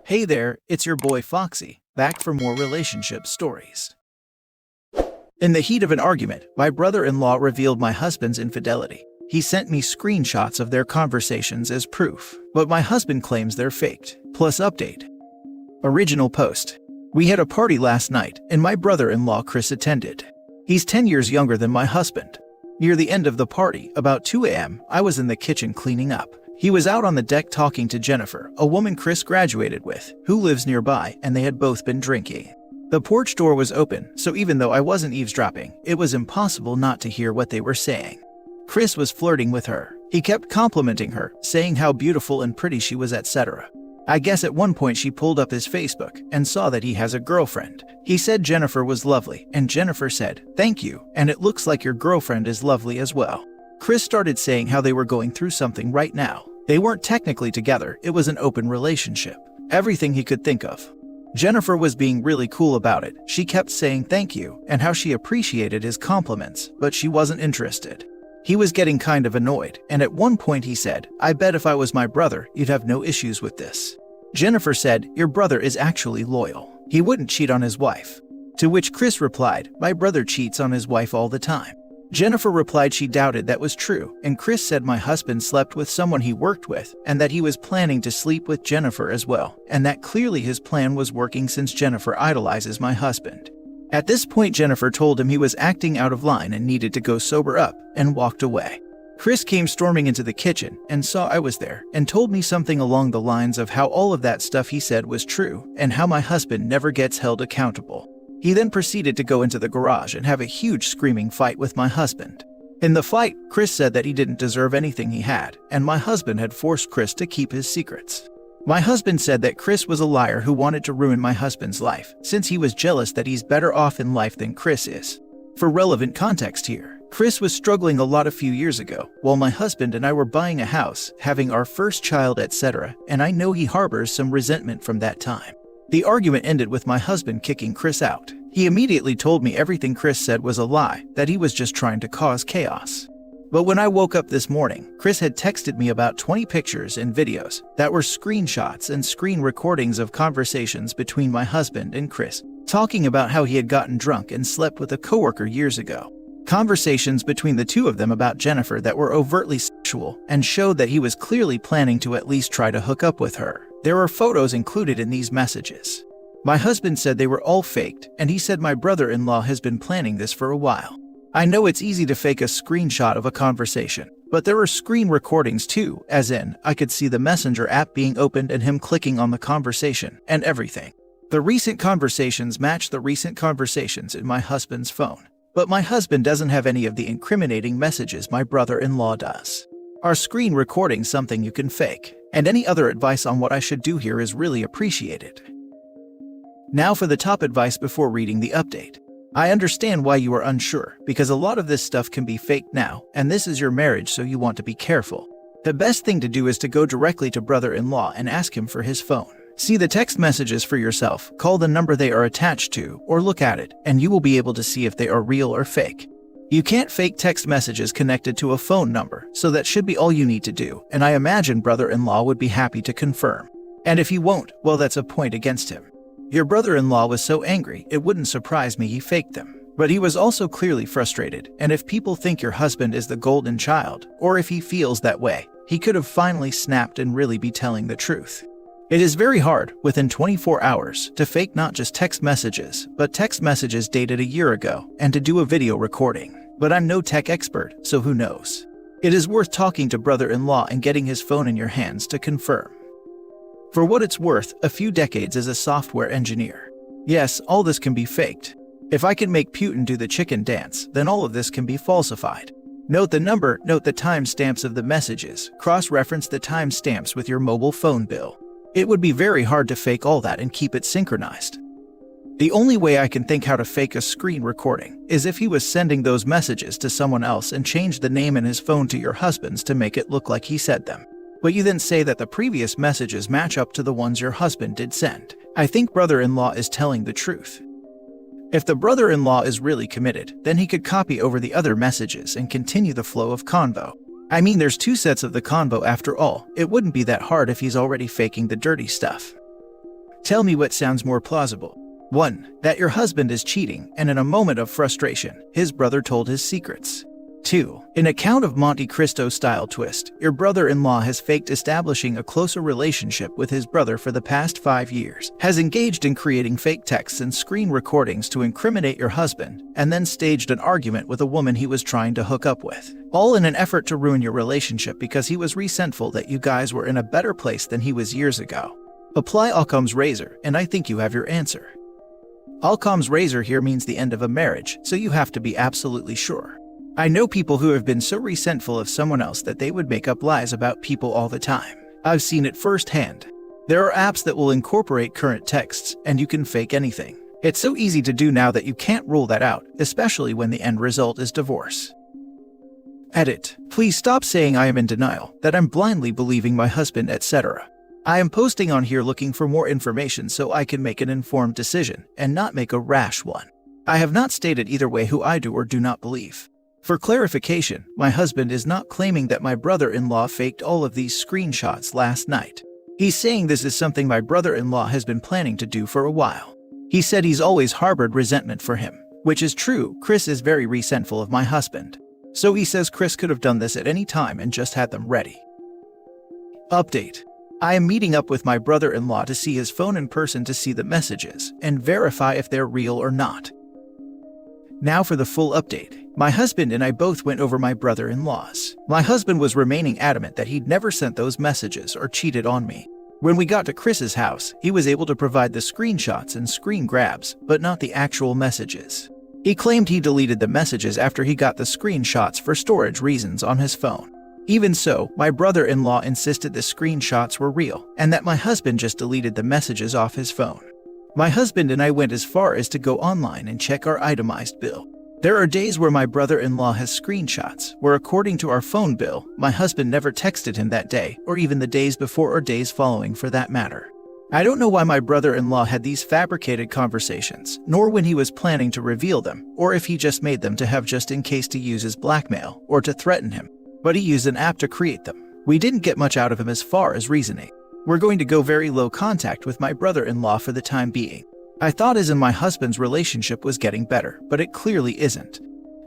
Hey there, it's your boy Foxy, back for more relationship stories. In the heat of an argument, my brother-in-law revealed my husband's infidelity. He sent me screenshots of their conversations as proof, but my husband claims they're faked. Plus update. Original post. We had a party last night, and my brother-in-law Chris attended. He's 10 years younger than my husband. Near the end of the party, about 2 a.m., I was in the kitchen cleaning up. He was out on the deck talking to Jennifer, a woman Chris graduated with, who lives nearby, and they had both been drinking. The porch door was open, so even though I wasn't eavesdropping, it was impossible not to hear what they were saying. Chris was flirting with her. He kept complimenting her, saying how beautiful and pretty she was, etc. I guess at one point she pulled up his Facebook and saw that he has a girlfriend. He said Jennifer was lovely, and Jennifer said, "Thank you, and it looks like your girlfriend is lovely as well." Chris started saying how they were going through something right now. They weren't technically together, it was an open relationship. Everything he could think of. Jennifer was being really cool about it. She kept saying thank you and how she appreciated his compliments, but she wasn't interested. He was getting kind of annoyed, and at one point he said, "I bet if I was my brother, you'd have no issues with this." Jennifer said, "Your brother is actually loyal. He wouldn't cheat on his wife." To which Chris replied, "My brother cheats on his wife all the time." Jennifer replied she doubted that was true, and Chris said my husband slept with someone he worked with, and that he was planning to sleep with Jennifer as well, and that clearly his plan was working since Jennifer idolizes my husband. At this point, Jennifer told him he was acting out of line and needed to go sober up, and walked away. Chris came storming into the kitchen and saw I was there, and told me something along the lines of how all of that stuff he said was true, and how my husband never gets held accountable. He then proceeded to go into the garage and have a huge screaming fight with my husband. In the fight, Chris said that he didn't deserve anything he had, and my husband had forced Chris to keep his secrets. My husband said that Chris was a liar who wanted to ruin my husband's life, since he was jealous that he's better off in life than Chris is. For relevant context here, Chris was struggling a lot a few years ago, while my husband and I were buying a house, having our first child, etc., and I know he harbors some resentment from that time. The argument ended with my husband kicking Chris out. He immediately told me everything Chris said was a lie, that he was just trying to cause chaos. But when I woke up this morning, Chris had texted me about 20 pictures and videos that were screenshots and screen recordings of conversations between my husband and Chris, talking about how he had gotten drunk and slept with a coworker years ago. Conversations between the two of them about Jennifer that were overtly sexual and showed that he was clearly planning to at least try to hook up with her. There are photos included in these messages. My husband said they were all faked, and he said my brother-in-law has been planning this for a while. I know it's easy to fake a screenshot of a conversation, but there are screen recordings too, as in, I could see the Messenger app being opened and him clicking on the conversation, and everything. The recent conversations match the recent conversations in my husband's phone, but my husband doesn't have any of the incriminating messages my brother-in-law does. Are screen recordings something you can fake? And any other advice on what I should do here is really appreciated. Now for the top advice before reading the update. I understand why you are unsure, because a lot of this stuff can be faked now, and this is your marriage, so you want to be careful. The best thing to do is to go directly to brother-in-law and ask him for his phone. See the text messages for yourself, call the number they are attached to, or look at it, and you will be able to see if they are real or fake. You can't fake text messages connected to a phone number, so that should be all you need to do, and I imagine brother-in-law would be happy to confirm. And if he won't, well, that's a point against him. Your brother-in-law was so angry, it wouldn't surprise me he faked them. But he was also clearly frustrated, and if people think your husband is the golden child, or if he feels that way, he could have finally snapped and really be telling the truth. It is very hard, within 24 hours, to fake not just text messages, but text messages dated a year ago, and to do a video recording. But I'm no tech expert, so who knows? It is worth talking to brother-in-law and getting his phone in your hands to confirm. For what it's worth, a few decades as a software engineer. Yes, all this can be faked. If I can make Putin do the chicken dance, then all of this can be falsified. Note the number, note the timestamps of the messages, cross-reference the timestamps with your mobile phone bill. It would be very hard to fake all that and keep it synchronized. The only way I can think how to fake a screen recording is if he was sending those messages to someone else and changed the name in his phone to your husband's to make it look like he said them. But you then say that the previous messages match up to the ones your husband did send. I think brother-in-law is telling the truth. If the brother-in-law is really committed, then he could copy over the other messages and continue the flow of convo. I mean, there's two sets of the convo after all. It wouldn't be that hard if he's already faking the dirty stuff. Tell me what sounds more plausible. 1. That your husband is cheating, and in a moment of frustration, his brother told his secrets. 2. In a Count of Monte Cristo-style twist, your brother-in-law has faked establishing a closer relationship with his brother for the past 5 years, has engaged in creating fake texts and screen recordings to incriminate your husband, and then staged an argument with a woman he was trying to hook up with, all in an effort to ruin your relationship because he was resentful that you guys were in a better place than he was years ago. Apply Occam's razor, and I think you have your answer. Occam's razor here means the end of a marriage, so you have to be absolutely sure. I know people who have been so resentful of someone else that they would make up lies about people all the time. I've seen it firsthand. There are apps that will incorporate current texts, and you can fake anything. It's so easy to do now that you can't rule that out, especially when the end result is divorce. Edit. Please stop saying I am in denial, that I'm blindly believing my husband, etc. I am posting on here looking for more information so I can make an informed decision, and not make a rash one. I have not stated either way who I do or do not believe. For clarification, my husband is not claiming that my brother-in-law faked all of these screenshots last night. He's saying this is something my brother-in-law has been planning to do for a while. He said he's always harbored resentment for him, which is true. Chris is very resentful of my husband. So he says Chris could have done this at any time and just had them ready. Update. I am meeting up with my brother-in-law to see his phone in person to see the messages and verify if they're real or not. Now for the full update. My husband and I both went over my brother-in-law's. My husband was remaining adamant that he'd never sent those messages or cheated on me. When we got to Chris's house, he was able to provide the screenshots and screen grabs, but not the actual messages. He claimed he deleted the messages after he got the screenshots for storage reasons on his phone. Even so, my brother-in-law insisted the screenshots were real, and that my husband just deleted the messages off his phone. My husband and I went as far as to go online and check our itemized bill. There are days where my brother-in-law has screenshots, where according to our phone bill, my husband never texted him that day, or even the days before or days following for that matter. I don't know why my brother-in-law had these fabricated conversations, nor when he was planning to reveal them, or if he just made them to have just in case to use as blackmail, or to threaten him. But he used an app to create them. We didn't get much out of him as far as reasoning. We're going to go very low contact with my brother-in-law for the time being. I thought as in my husband's relationship was getting better, but it clearly isn't.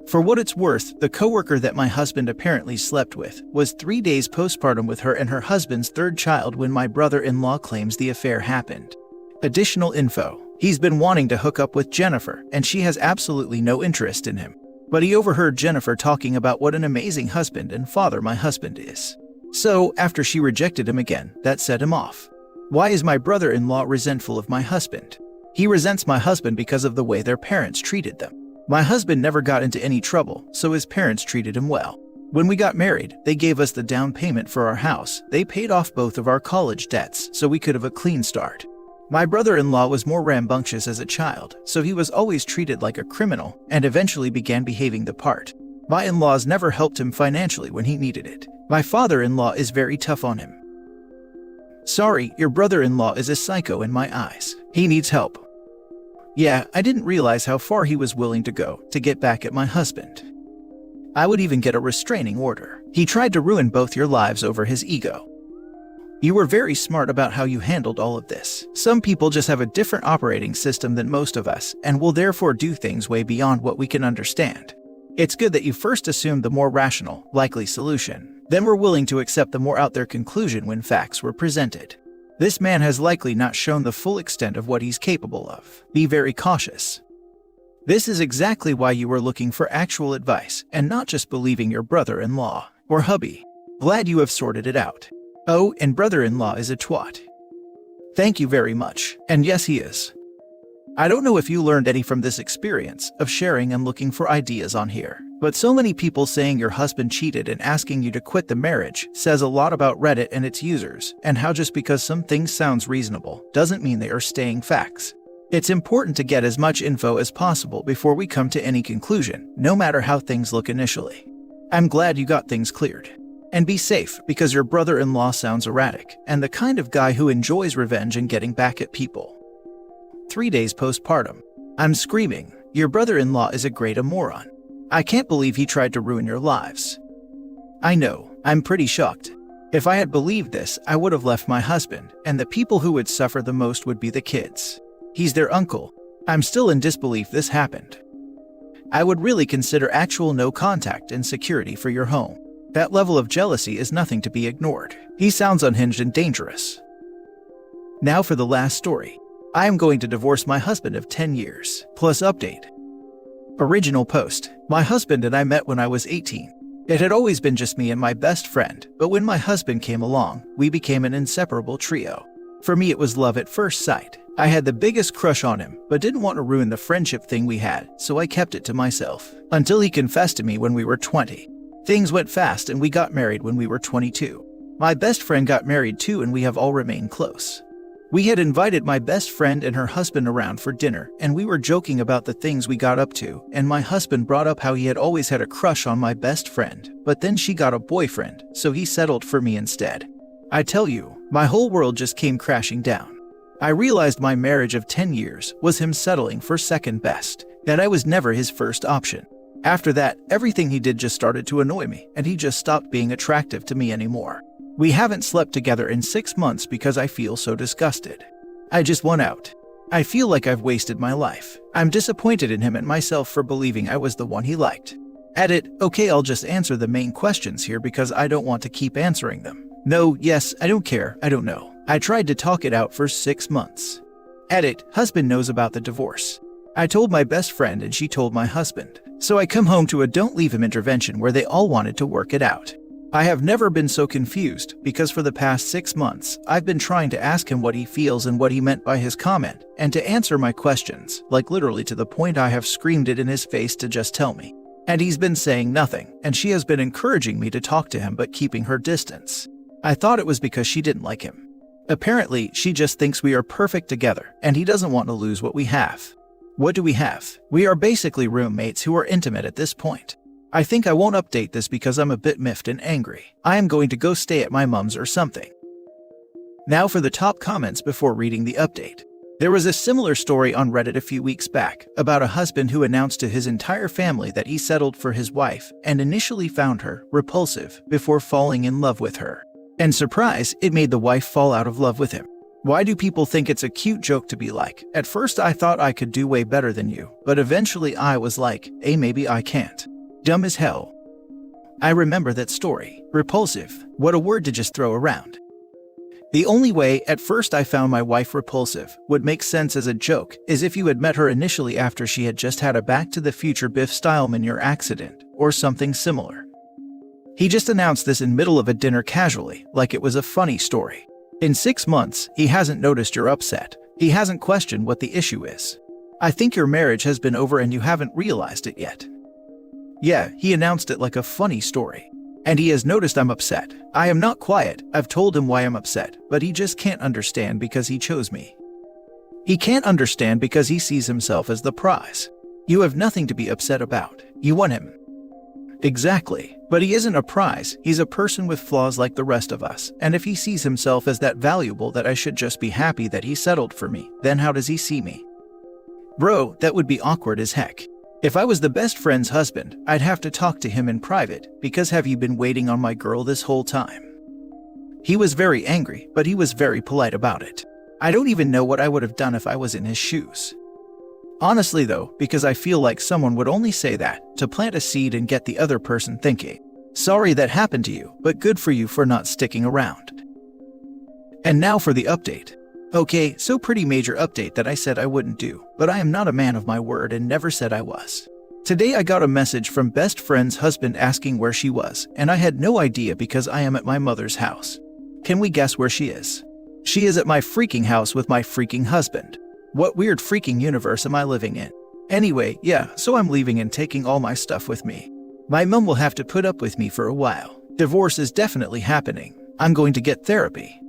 For what it's worth, the coworker that my husband apparently slept with was 3 days postpartum with her and her husband's third child when my brother-in-law claims the affair happened. Additional info. He's been wanting to hook up with Jennifer, and she has absolutely no interest in him. But he overheard Jennifer talking about what an amazing husband and father my husband is. So, after she rejected him again, that set him off. Why is my brother-in-law resentful of my husband? He resents my husband because of the way their parents treated them. My husband never got into any trouble, so his parents treated him well. When we got married, they gave us the down payment for our house. They paid off both of our college debts, so we could have a clean start. My brother-in-law was more rambunctious as a child, so he was always treated like a criminal, and eventually began behaving the part. My in-laws never helped him financially when he needed it. My father-in-law is very tough on him. Sorry, your brother-in-law is a psycho in my eyes. He needs help. Yeah, I didn't realize how far he was willing to go to get back at my husband. I would even get a restraining order. He tried to ruin both your lives over his ego. You were very smart about how you handled all of this. Some people just have a different operating system than most of us, and will therefore do things way beyond what we can understand. It's good that you first assumed the more rational, likely solution, then were willing to accept the more out there conclusion when facts were presented. This man has likely not shown the full extent of what he's capable of. Be very cautious. This is exactly why you were looking for actual advice, and not just believing your brother-in-law, or hubby. Glad you have sorted it out. Oh, and brother-in-law is a twat. Thank you very much, and yes he is. I don't know if you learned any from this experience of sharing and looking for ideas on here, but so many people saying your husband cheated and asking you to quit the marriage says a lot about Reddit and its users, and how just because some things sounds reasonable doesn't mean they are staying facts. It's important to get as much info as possible before we come to any conclusion, no matter how things look initially. I'm glad you got things cleared. And be safe, because your brother-in-law sounds erratic, and the kind of guy who enjoys revenge and getting back at people. 3 days postpartum. I'm screaming. Your brother-in-law is a great moron. I can't believe he tried to ruin your lives. I know, I'm pretty shocked. If I had believed this, I would have left my husband, and the people who would suffer the most would be the kids. He's their uncle. I'm still in disbelief this happened. I would really consider actual no contact and security for your home. That level of jealousy is nothing to be ignored. He sounds unhinged and dangerous. Now for the last story. I am going to divorce my husband of 10 years. Plus update. Original post. My husband and I met when I was 18. It had always been just me and my best friend, but when my husband came along, we became an inseparable trio. For me, it was love at first sight. I had the biggest crush on him, but didn't want to ruin the friendship thing we had, so I kept it to myself. Until he confessed to me when we were 20. Things went fast and we got married when we were 22. My best friend got married too, and we have all remained close. We had invited my best friend and her husband around for dinner, and we were joking about the things we got up to, and my husband brought up how he had always had a crush on my best friend, but then she got a boyfriend, so he settled for me instead. I tell you, my whole world just came crashing down. I realized my marriage of 10 years was him settling for second best, that I was never his first option. After that, everything he did just started to annoy me, and he just stopped being attractive to me anymore. We haven't slept together in 6 months because I feel so disgusted. I just want out. I feel like I've wasted my life. I'm disappointed in him and myself for believing I was the one he liked. Edit. Okay, I'll just answer the main questions here because I don't want to keep answering them. No, yes, I don't care, I don't know. I tried to talk it out for 6 months. Edit. Husband knows about the divorce. I told my best friend and she told my husband. So I come home to a don't leave him intervention where they all wanted to work it out. I have never been so confused because for the past 6 months, I've been trying to ask him what he feels and what he meant by his comment, and to answer my questions, like literally to the point I have screamed it in his face to just tell me. And he's been saying nothing, and she has been encouraging me to talk to him but keeping her distance. I thought it was because she didn't like him. Apparently, she just thinks we are perfect together, and he doesn't want to lose what we have. What do we have? We are basically roommates who are intimate at this point. I think I won't update this because I'm a bit miffed and angry. I am going to go stay at my mom's or something. Now for the top comments before reading the update. There was a similar story on Reddit a few weeks back about a husband who announced to his entire family that he settled for his wife and initially found her repulsive before falling in love with her. And surprise, it made the wife fall out of love with him. Why do people think it's a cute joke to be like, at first I thought I could do way better than you, but eventually I was like, maybe I can't. Dumb as hell. I remember that story. Repulsive. What a word to just throw around. The only way, at first I found my wife repulsive, would make sense as a joke, is if you had met her initially after she had just had a Back to the Future Biff-style manure accident, or something similar. He just announced this in middle of a dinner casually, like it was a funny story. In 6 months, he hasn't noticed you're upset. He hasn't questioned what the issue is. I think your marriage has been over and you haven't realized it yet. Yeah, he announced it like a funny story. And he has noticed I'm upset. I am not quiet. I've told him why I'm upset, but he just can't understand because he chose me. He can't understand because he sees himself as the prize. You have nothing to be upset about. You want him. Exactly. But he isn't a prize. He's a person with flaws like the rest of us. And if he sees himself as that valuable that I should just be happy that he settled for me, then how does he see me? Bro, that would be awkward as heck. If I was the best friend's husband, I'd have to talk to him in private, because have you been waiting on my girl this whole time? He was very angry, but he was very polite about it. I don't even know what I would have done if I was in his shoes. Honestly though, because I feel like someone would only say that to plant a seed and get the other person thinking, sorry that happened to you, but good for you for not sticking around. And now for the update. Okay, so pretty major update that I said I wouldn't do, but I am not a man of my word and never said I was. Today I got a message from best friend's husband asking where she was, and I had no idea because I am at my mother's house. Can we guess where she is? She is at my freaking house with my freaking husband. What weird freaking universe am I living in? Anyway, yeah, so I'm leaving and taking all my stuff with me. My mom will have to put up with me for a while. Divorce is definitely happening. I'm going to get therapy.